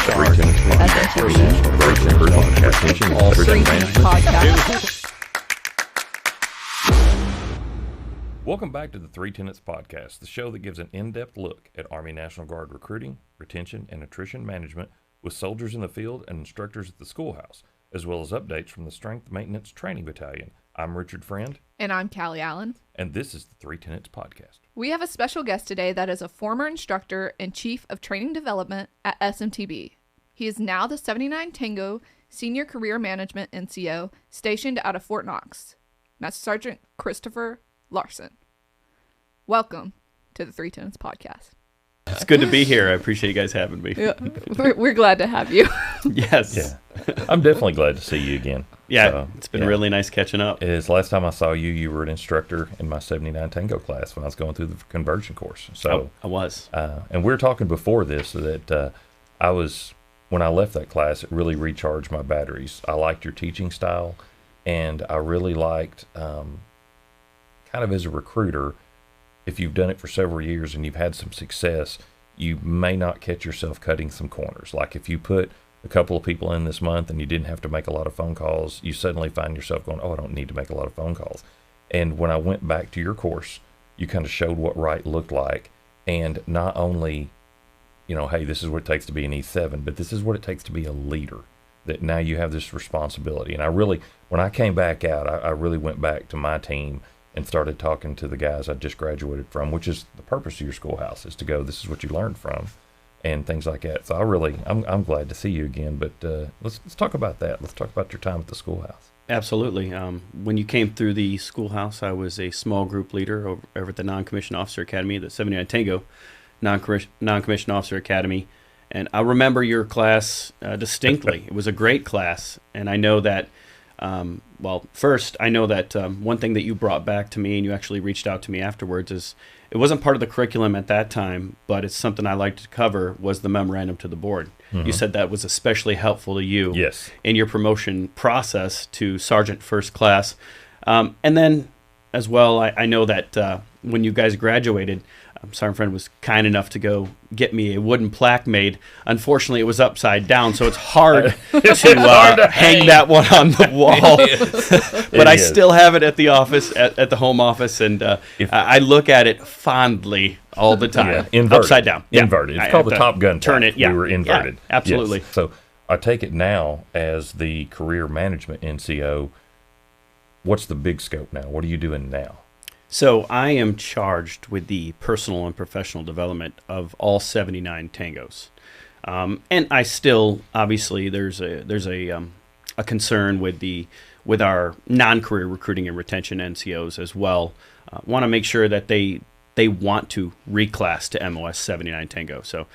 Three Tenets Podcast. Welcome back to the Three Tenets Podcast, the show that gives an in-depth look at Army National Guard recruiting, retention, and attrition management with soldiers in the field and instructors at the schoolhouse, as well as updates from the Strength Maintenance Training Battalion. I'm Richard Friend. And I'm Caly Allen. And this is the Three Tenets Podcast. We have a special guest today that is a former instructor and Chief of Training Development at SMTB. He is now the 79 Tango Senior Career Management NCO stationed out of Fort Knox. Master Sergeant Christopher Larsson. Welcome to the Three Tenets Podcast. It's good to be here. I appreciate you guys having me. Yeah, we're glad to have you. Yes. Yeah. I'm definitely glad to see you again. Yeah, so, it's been really nice catching up. It is. Last time I saw you, you were an instructor in my 79 Tango class when I was going through the conversion course. So I was. And we were talking before this that when I left that class, it really recharged my batteries. I liked your teaching style, and I really liked, kind of as a recruiter, if you've done it for several years and you've had some success, you may not catch yourself cutting some corners. Like if you put a couple of people in this month and you didn't have to make a lot of phone calls, you suddenly find yourself going, oh, I don't need to make a lot of phone calls. And when I went back to your course, you kind of showed what right looked like. And not only, hey, this is what it takes to be an E7, but this is what it takes to be a leader, that now you have this responsibility. And I really, when I came back out, I really went back to my team and started talking to the guys I just graduated from, which is the purpose of your schoolhouse, is to go, this is what you learned from, and things like that. So I'm glad to see you again, but let's talk about that. Let's talk about your time at the schoolhouse. Absolutely. When you came through the schoolhouse, I was a small group leader over at the Non-Commissioned Officer Academy, the 79 Tango Non-Commissioned Officer Academy, and I remember your class distinctly. It was a great class, and I know that first, I know that one thing that you brought back to me, and you actually reached out to me afterwards, is it wasn't part of the curriculum at that time, but it's something I liked to cover, was the memorandum to the board. Mm-hmm. You said that was especially helpful to you in your promotion process to Sergeant First Class. And then, as well, I know that when you guys graduated, Sergeant Friend was kind enough to go get me a wooden plaque made. Unfortunately, it was upside down, so it's hard to hang that one on the wall. But I still have it at the office, at the home office, and I look at it fondly all the time. Yeah, upside down. Inverted. It's called the Top Gun turn plaque. It. Yeah. We were inverted. Yeah, absolutely. Yes. So I take it now as the Career Management NCO. What's the big scope now? What are you doing now? So I am charged with the personal and professional development of all 79 Tangos, and I still, obviously, there's a concern with our non-career recruiting and retention NCOs as well. Want to make sure that they want to reclass to MOS 79 Tango. So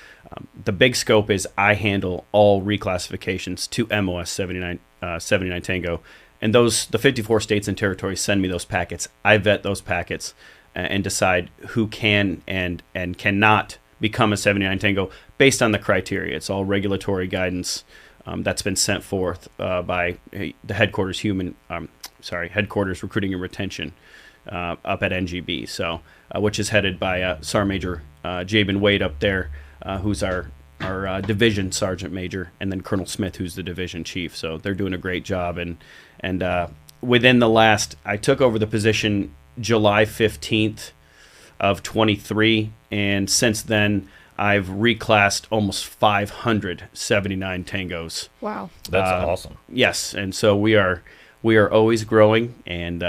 the big scope is I handle all reclassifications to MOS 79 Tango. And the 54 states and territories send me those packets. I vet those packets and decide who can and cannot become a 79 Tango based on the criteria. It's all regulatory guidance that's been sent forth by the headquarters headquarters recruiting and retention up at NGB. So, which is headed by Sergeant Major Jabin Wade up there, who's our division sergeant major, and then Colonel Smith, who's the division chief. So they're doing a great job. And within I took over the position July 15th of 23, and since then I've reclassed almost 579 Tangos. Wow. That's awesome. Yes, and so we are always growing and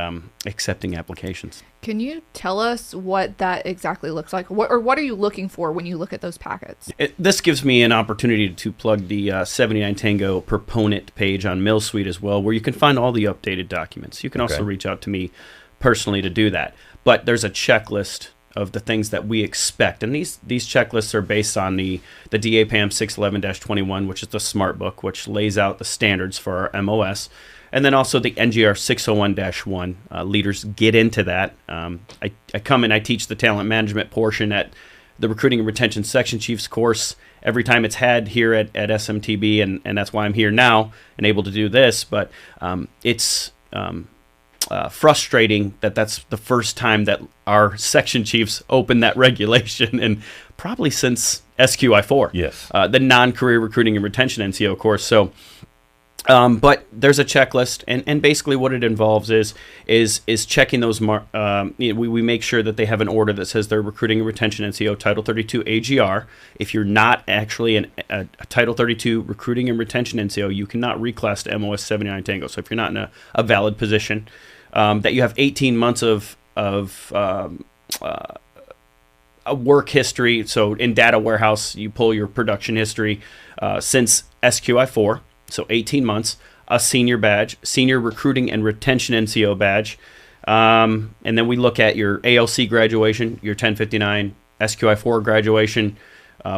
accepting applications. Can you tell us what that exactly looks like? What are you looking for when you look at those packets? This gives me an opportunity to plug the 79 Tango Proponent page on MillSuite as well, where you can find all the updated documents. You can also reach out to me personally to do that. But there's a checklist of the things that we expect. And these checklists are based on the DAPAM 611-21, which is the SMART book, which lays out the standards for our MOS. And then also the NGR 601-1. Leaders get into that. I come and I teach the talent management portion at the Recruiting and Retention Section Chiefs course every time it's had here at SMTB, and that's why I'm here now and able to do this. But it's frustrating that that's the first time that our section chiefs open that regulation, and probably since SQI4. Yes. The non-career recruiting and retention NCO course. So, but there's a checklist, and basically what it involves is checking those. We make sure that they have an order that says they're recruiting and retention NCO Title 32 AGR. If you're not actually a Title 32 recruiting and retention NCO, you cannot reclass to MOS 79 Tango. So if you're not in a valid position, that you have 18 months of a work history. So in data warehouse, you pull your production history since SQI4. So 18 months, a senior badge, senior recruiting and retention NCO badge. And then we look at your ALC graduation, your 1059, SQI4 graduation.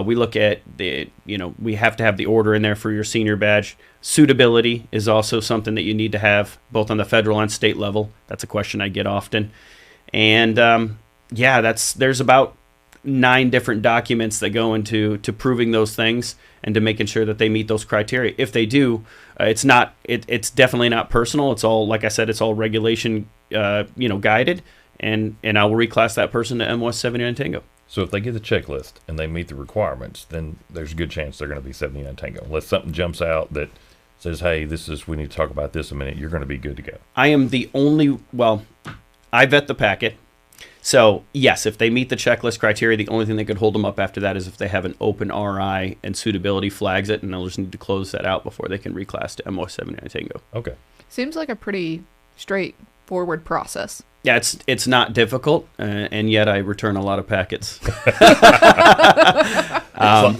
We look at we have to have the order in there for your senior badge. Suitability is also something that you need to have both on the federal and state level. That's a question I get often. And there's about 9 different documents that go into proving those things and to making sure that they meet those criteria. If they do, it's definitely not personal. It's all, like I said, it's all regulation, guided, and I will reclass that person to MOS 79 Tango. So if they get the checklist and they meet the requirements, then there's a good chance they're going to be 79 Tango. Unless something jumps out that says, hey, we need to talk about this a minute, you're going to be good to go. I am the only, I vet the packet. So, yes, if they meet the checklist criteria, the only thing that could hold them up after that is if they have an open RI and suitability flags it, and they'll just need to close that out before they can reclass to MOS 79 Tango. Okay. Seems like a pretty straightforward process. Yeah, it's not difficult, and yet I return a lot of packets.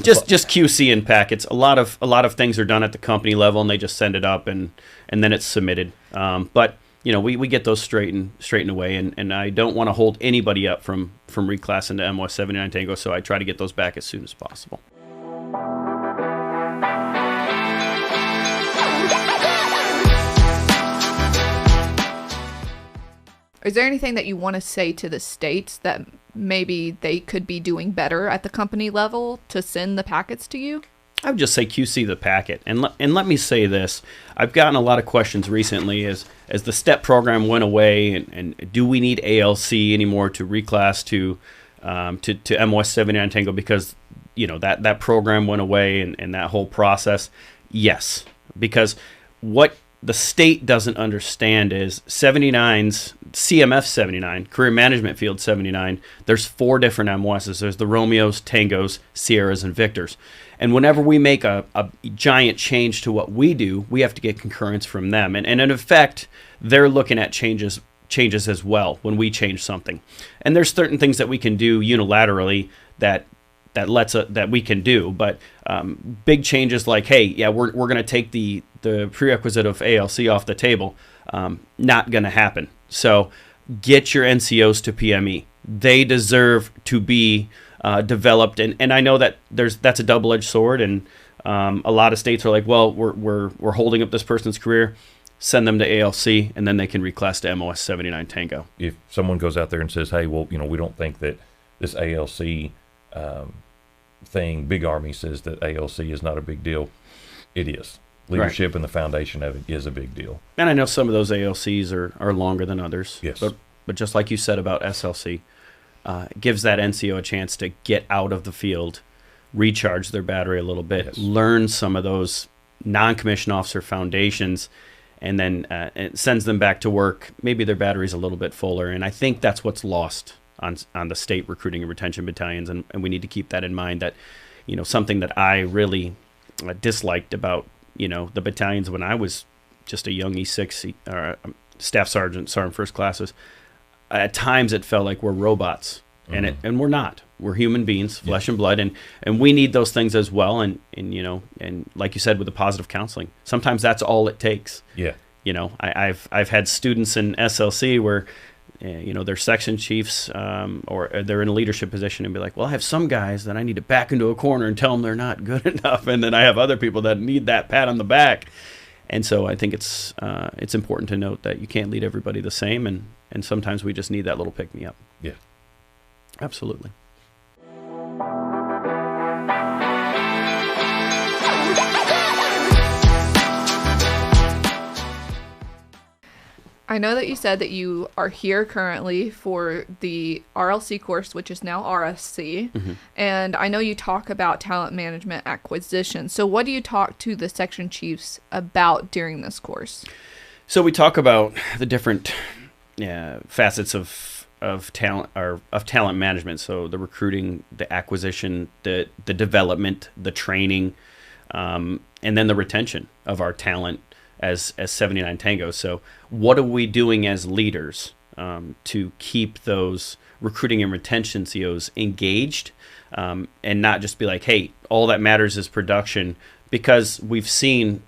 Just QC in packets. A lot of things are done at the company level, and they just send it up, and then it's submitted. But we get those straightened away, and I don't want to hold anybody up from reclassing to MOS 79 Tango, so I try to get those back as soon as possible. Is there anything that you want to say to the states that maybe they could be doing better at the company level to send the packets to you? I would just say QC the packet. And let me say this. I've gotten a lot of questions recently as the STEP program went away, and do we need ALC anymore to reclass to MOS 79 Tango because that program went away and that whole process? Yes, because what the state doesn't understand is 79's CMF 79, Career Management Field 79. There's 4 different MOSs. There's the Romeos, Tangos, Sierras, and Victors. And whenever we make a giant change to what we do, we have to get concurrence from them. And in effect, they're looking at changes as well when we change something. And there's certain things that we can do unilaterally that we can do. But big changes like, hey, yeah, we're going to take the prerequisite of ALC off the table, not going to happen. So get your NCOs to PME. They deserve to be developed, and I know that that's a double-edged sword, and a lot of states are like, well, we're holding up this person's career, send them to ALC, and then they can reclass to MOS 79 Tango. If someone goes out there and says, hey, well, we don't think that this ALC thing, Big Army says that ALC is not a big deal, it is. Leadership right. And the foundation of it is a big deal. And I know some of those ALCs are longer than others. Yes. But just like you said about SLC, it gives that NCO a chance to get out of the field, recharge their battery a little bit, yes. Learn some of those non-commissioned officer foundations, and then it sends them back to work. Maybe their battery's a little bit fuller, and I think that's what's lost on the state recruiting and retention battalions, and we need to keep that in mind. That something that I really disliked about the battalions when I was just a young E6 staff sergeant first classes. At times it felt like we're robots, mm-hmm. and we're not. We're human beings, flesh and blood, and we need those things as well. And like you said, with the positive counseling, sometimes that's all it takes. Yeah. I've had students in SLC where they're section chiefs or they're in a leadership position and be like, well, I have some guys that I need to back into a corner and tell them they're not good enough, and then I have other people that need that pat on the back. And so I think it's important to note that you can't lead everybody the same, and sometimes we just need that little pick-me-up. Yeah. Absolutely. I know that you said that you are here currently for the RLC course, which is now RSC. And I know you talk about talent management acquisition. So what do you talk to the section chiefs about during this course? So we talk about the different facets of talent or of talent management. So the recruiting, the acquisition, the development, the training, and then the retention of our talent as 79 Tango. So what are we doing as leaders to keep those recruiting and retention COs engaged, and not just be like, hey, all that matters is production? Because we've seen,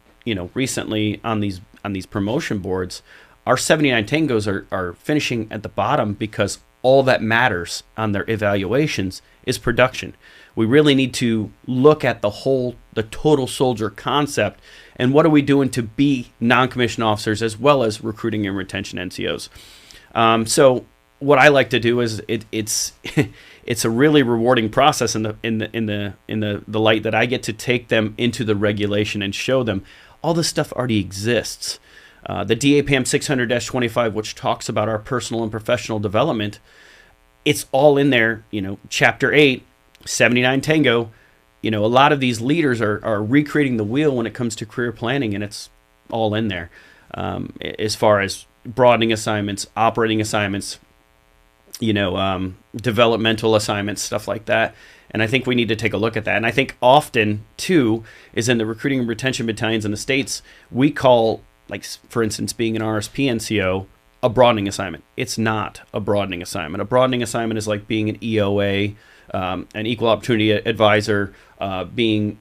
recently on these promotion boards, our 79 Tangos are finishing at the bottom because all that matters on their evaluations is production. We really need to look at the total soldier concept, and what are we doing to be non-commissioned officers as well as recruiting and retention NCOs. So what I like to do is it's it's a really rewarding process in the light that I get to take them into the regulation and show them all this stuff already exists. The DAPAM 600-25, which talks about our personal and professional development, it's all in there. Chapter 8, 79 Tango. A lot of these leaders are recreating the wheel when it comes to career planning, and it's all in there. As far as broadening assignments, operating assignments, developmental assignments, stuff like that. And I think we need to take a look at that. And I think often, too, is in the recruiting and retention battalions in the States, we call, like, for instance, being an RSP NCO, a broadening assignment. It's not a broadening assignment. A broadening assignment is like being an EOA, an equal opportunity advisor, being,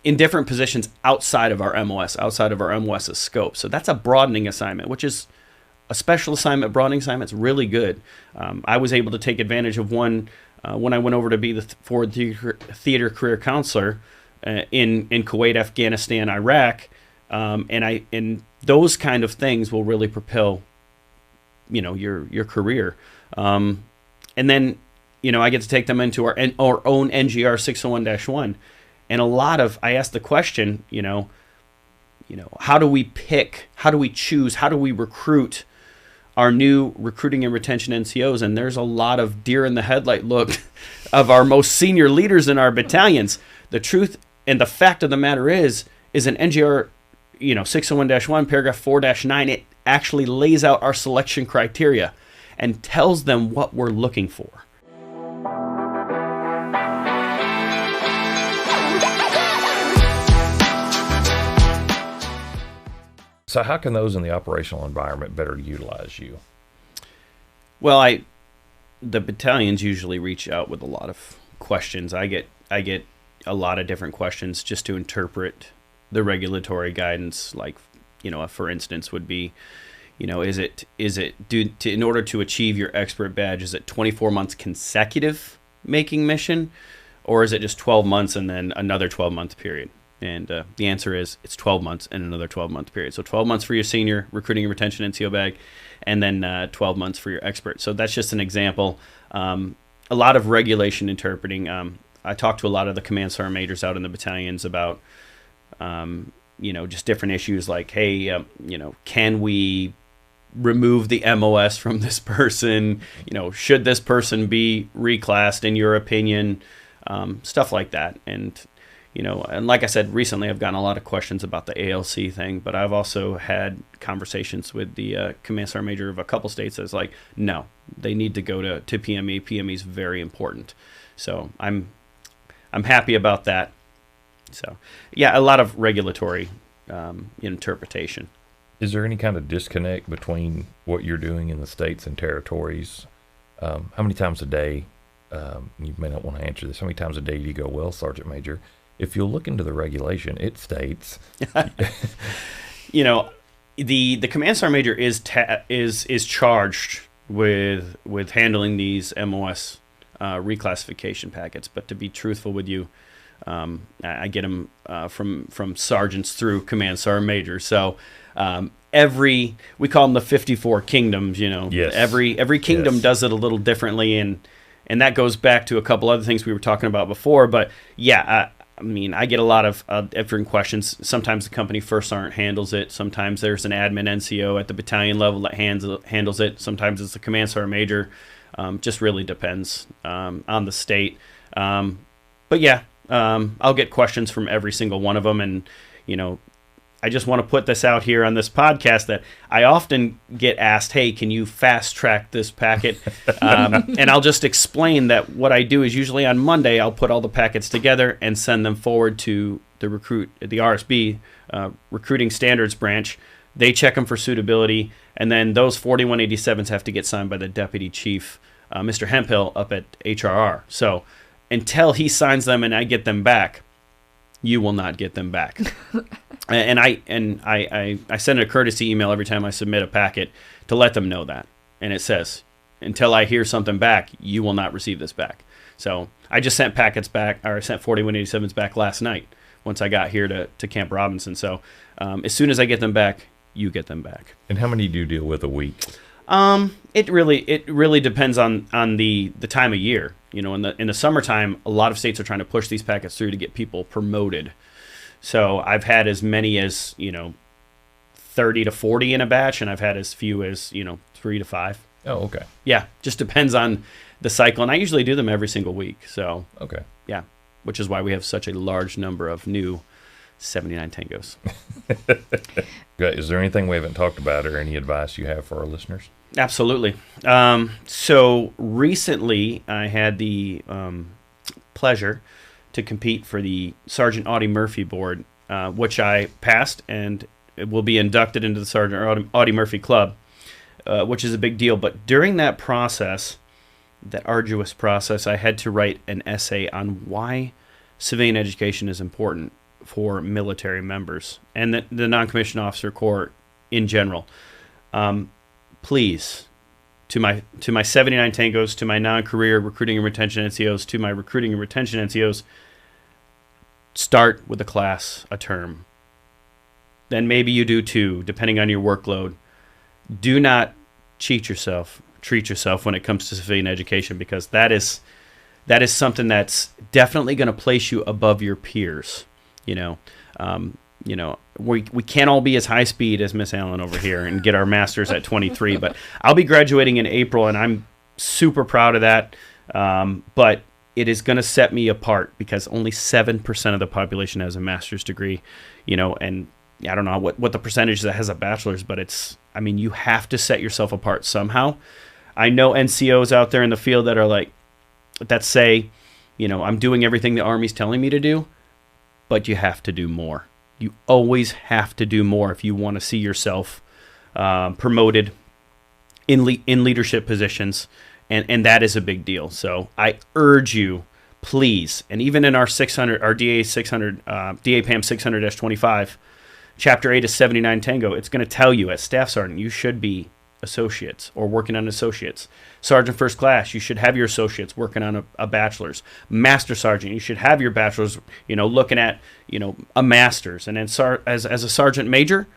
in different positions outside of our MOS, outside of our MOS's scope. So that's a broadening assignment, which is a special assignment. Broadening assignment's really good. I was able to take advantage of one when I went over to be the Forward Theater Career Counselor in Kuwait, Afghanistan, Iraq, and those kind of things will really propel, your career. And then, I get to take them into our own NGR 601-1, and I asked the question, how do we pick, how do we choose, how do we recruit our new recruiting and retention NCOs? And there's a lot of deer in the headlight look of our most senior leaders in our battalions. The truth and the fact of the matter is an NGR, 601-1, paragraph 4-9, it actually lays out our selection criteria and tells them what we're looking for. So how can those in the operational environment better utilize you? Well, the battalions usually reach out with a lot of questions. I get a lot of different questions just to interpret the regulatory guidance. Like, for instance, would be, in order to achieve your expert badge, is it 24 months consecutive making mission, or is it just 12 months and then another 12-month period? And the answer is it's 12 months and another 12-month period. So 12 months for your senior recruiting and retention NCO bag, and then 12 months for your expert. So that's just an example. A lot of regulation interpreting. I talked to a lot of the command sergeant majors out in the battalions about, just different issues like, hey, can we remove the MOS from this person? Should this person be reclassed in your opinion? Stuff like that. And like I said, recently I've gotten a lot of questions about the ALC thing, but I've also had conversations with the command sergeant major of a couple states that's like, no, they need to go to PME. PME is very important. So I'm happy about that. So, yeah, a lot of regulatory interpretation. Is there any kind of disconnect between what you're doing in the states and territories? How many times a day, you may not want to answer this, how many times a day do you go, well, Sergeant Major, if you'll look into the regulation, it states... The command sergeant major is charged with handling these MOS reclassification packets. But to be truthful with you, I get them from sergeants through command sergeant major. So we call them the 54 kingdoms. Yes. Every kingdom does it a little differently, and that goes back to a couple other things we were talking about before. But yeah, I mean, I get a lot of different questions. Sometimes the company first sergeant handles it. Sometimes there's an admin NCO at the battalion level that handles it. Sometimes it's the command sergeant major. Just really depends on the state. But yeah, I'll get questions from every single one of them. And, you know, I just want to put this out here on this podcast that I often get asked, hey, can you fast track this packet? And I'll just explain that what I do is usually on Monday, I'll put all the packets together and send them forward to the RSB, Recruiting Standards Branch. They check them for suitability. And then those 4187s have to get signed by the Deputy Chief, Mr. Hemphill, up at HRR. So until he signs them and I get them back, you will not get them back. And I send a courtesy email every time I submit a packet to let them know that. And it says, until I hear something back, you will not receive this back. So I just sent packets back, or I sent 4187s back last night once I got here to Camp Robinson. So as soon as I get them back, you get them back. And how many do you deal with a week? It really depends on the time of year. You know, in the summertime, a lot of states are trying to push these packets through to get people promoted. So I've had as many as, 30 to 40 in a batch, and I've had as few as, 3 to 5. Oh, okay. Yeah, just depends on the cycle, and I usually do them every single week. So okay, yeah, which is why we have such a large number of new 79 Tangos. Is there anything we haven't talked about, or any advice you have for our listeners? Absolutely. So recently, I had the pleasure to compete for the Sergeant Audie Murphy Board, which I passed, and will be inducted into the Sergeant Audie Murphy Club, which is a big deal. But during that process, that arduous process, I had to write an essay on why civilian education is important for military members and the non-commissioned officer corps in general. Please, to my 79 Tangos, to my non-career recruiting and retention NCOs, to my recruiting and retention NCOs, start with a class a term. Then maybe you do two, depending on your workload. Do not treat yourself when it comes to civilian education, because that is something that's definitely going to place you above your peers. We can't all be as high speed as Miss Allen over here and get our masters at 23, but I'll be graduating in April, and I'm super proud of that. But it is going to set me apart because only 7% of the population has a master's degree, and I don't know what the percentage that has a bachelor's, but you have to set yourself apart somehow. I know NCOs out there in the field that say, I'm doing everything the Army's telling me to do, but you have to do more. You always have to do more if you want to see yourself promoted in leadership positions, and that is a big deal. So I urge you, please, and even in our DA 600, DAPAM 600-25, Chapter 8 of 79 Tango, it's going to tell you as Staff Sergeant, you should be associates or working on associates. Sergeant First Class, you should have your associates working on a bachelor's. Master Sergeant, you should have your bachelor's, looking at, a master's. And then as a Sergeant Major,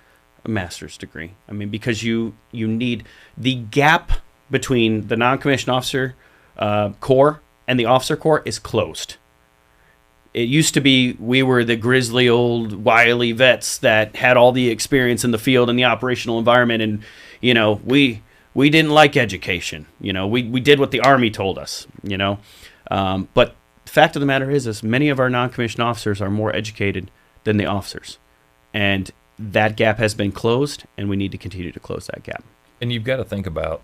a master's degree. Because you need the gap between the non-commissioned officer corps and the officer corps is closed. It used to be we were the grizzly old wily vets that had all the experience in the field and the operational environment, and we didn't like education. We did what the Army told us. But the fact of the matter is many of our non-commissioned officers are more educated than the officers, and that gap has been closed, and we need to continue to close that gap. And you've got to think about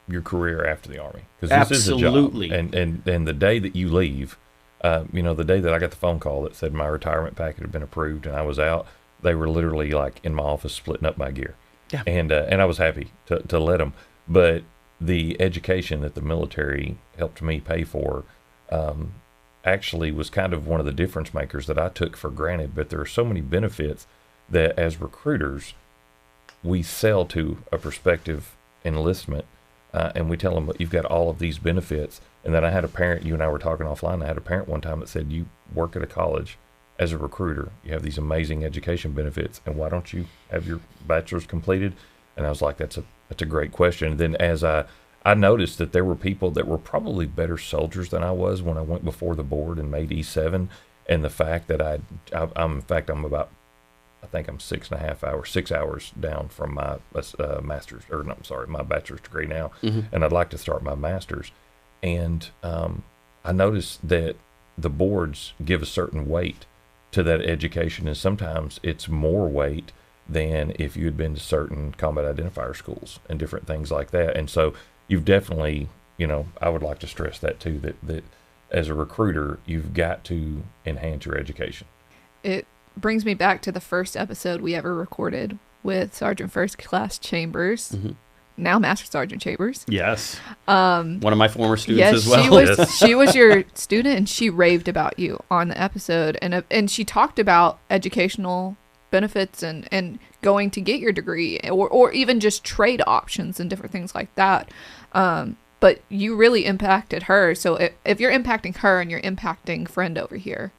your career after the Army, because this Absolutely. is a job. And the day that you leave. The day that I got the phone call that said my retirement packet had been approved and I was out, they were literally in my office splitting up my gear. Yeah. And I was happy to let them. But the education that the military helped me pay for actually was kind of one of the difference makers that I took for granted. But there are so many benefits that as recruiters, we sell to a prospective enlistment, and we tell them, you've got all of these benefits. And then I had a parent, you and I were talking offline, I had a parent one time that said, you work at a college as a recruiter, you have these amazing education benefits, and why don't you have your bachelor's completed? And I was like, that's a great question. And then as I noticed that there were people that were probably better soldiers than I was when I went before the board and made E7, And the fact that I'm about, I think I'm 6 hours down from my master's, or no, I'm sorry, my bachelor's degree now, and I'd like to start my master's. And I noticed that the boards give a certain weight to that education, and sometimes it's more weight than if you had been to certain combat identifier schools and different things like that. And so you've definitely, I would like to stress that too, that as a recruiter, you've got to enhance your education. It brings me back to the first episode we ever recorded with Sergeant First Class Chambers, now Master Sergeant Chambers. Yes. One of my former students as well. She was your student, and she raved about you on the episode, and she talked about educational benefits and going to get your degree, or even just trade options and different things like that. But you really impacted her. So if you're impacting her and you're impacting friend over here,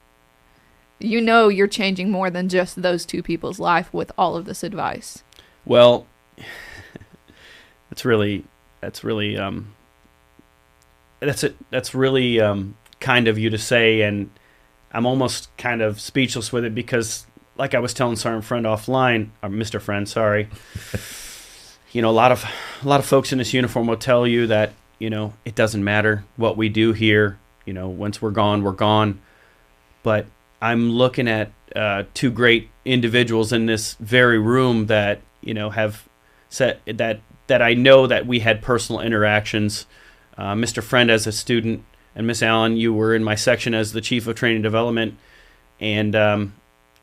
you're changing more than just those two people's life with all of this advice. Well, that's really kind of you to say, and I'm almost kind of speechless with it, because like I was telling Sergeant Friend offline, or Mr. Friend, sorry, a lot of folks in this uniform will tell you that, it doesn't matter what we do here, once we're gone, we're gone. But I'm looking at two great individuals in this very room that, have said that I know that we had personal interactions. Mr. Friend as a student, and Miss Allen, you were in my section as the Chief of Training Development, and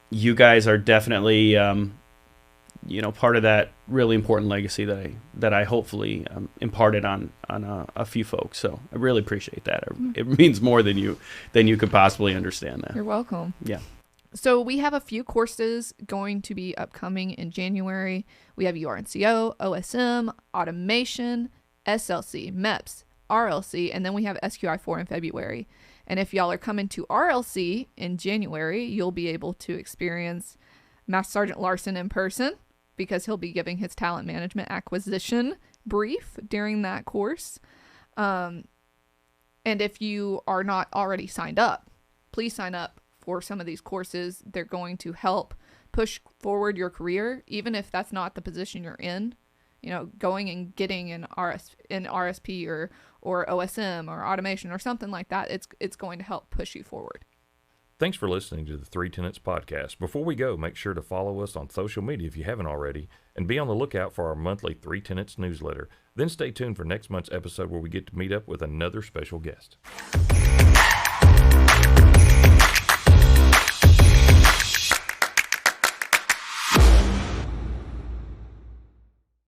you guys are definitely, part of that really important legacy that I hopefully imparted on a few folks. So I really appreciate that. It means more than you could possibly understand that. You're welcome. Yeah. So we have a few courses going to be upcoming in January. We have RRNCO, OSM, Automation, SLC, MEPS, RLC, and then we have SQI4 in February. And if y'all are coming to RLC in January, you'll be able to experience Master Sergeant Larsson in person, because he'll be giving his talent management acquisition brief during that course. And if you are not already signed up, please sign up for some of these courses. They're going to help push forward your career, even if that's not the position you're in. Going and getting an RSP or OSM or automation or something like that, it's going to help push you forward. Thanks for listening to the Three Tenets Podcast. Before we go, make sure to follow us on social media if you haven't already, and be on the lookout for our monthly Three Tenets newsletter. Then stay tuned for next month's episode, where we get to meet up with another special guest.